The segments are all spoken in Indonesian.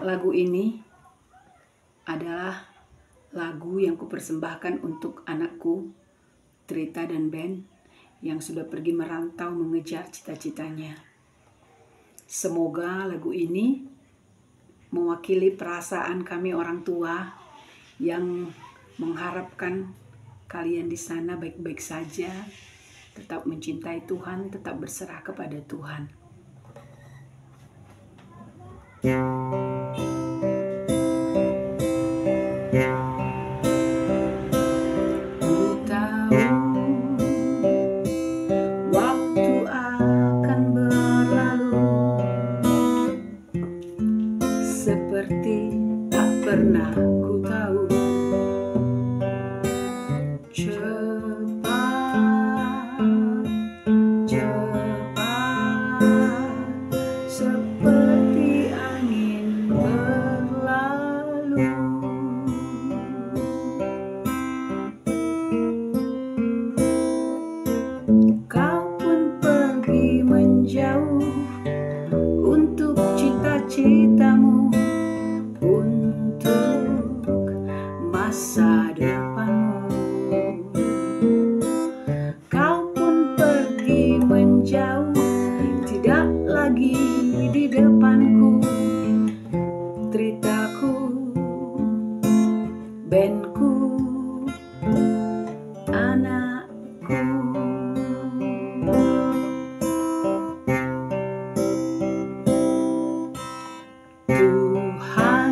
Lagu ini adalah lagu yang kupersembahkan untuk anakku, Trita dan Ben, yang sudah pergi merantau mengejar cita-citanya. Semoga lagu ini mewakili perasaan kami orang tua yang mengharapkan kalian di sana baik-baik saja, tetap mencintai Tuhan, tetap berserah kepada Tuhan. Ku tahu waktu akan berlalu seperti tak pernah ku tahu. Seperti angin berlalu. Kau pun pergi menjauh untuk cita-citamu, untuk masa depanmu. Kau pun pergi menjauh, tidak lagi di depanku. Tritaku, Benku, anakku. Tuhan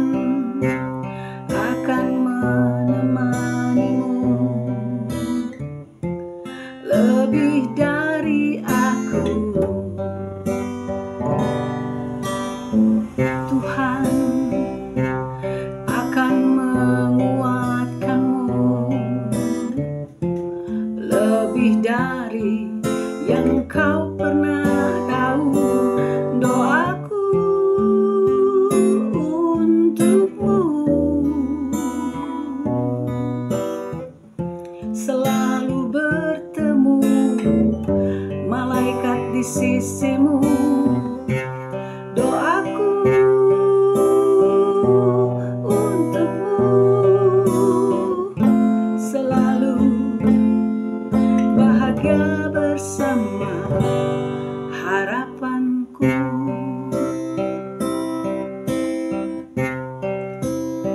akan menemanimu lebih dari aku. Tuhan akan menguatkanmu lebih dari yang kau pernah tahu. Doaku untukmu selalu bertemu malaikat di sisimu. Doaku untukmu selalu bahagia bersama harapanku.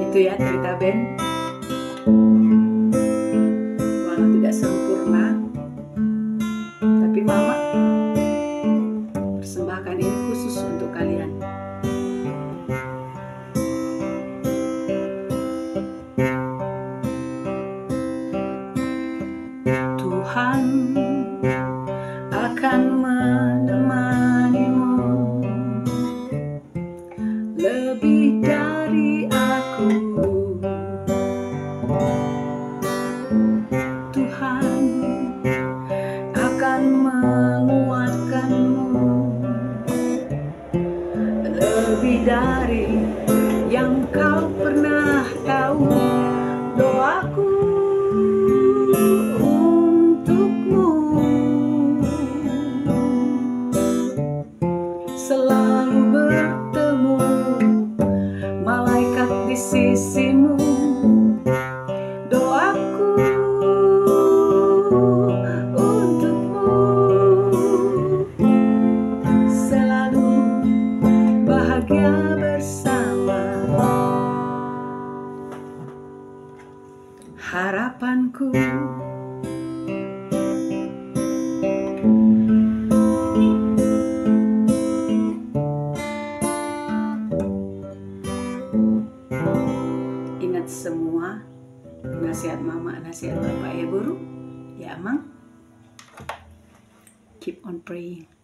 Itu ya cerita Ben. Walau tidak sempurna, tapi Mama persembahkan ini khusus untuk kalian. Tuhan akan menemanimu lebih dari aku. Tuhan akan menguatkanmu lebih dari yang kau pernah tahu. Doaku untukmu selalu bertemu malaikat di sisimu. Doaku untukmu selalu bahagia bersama harapanku. Ingat semua nasihat Mama, nasihat Bapak, ya Guru, ya Amang. Keep on praying.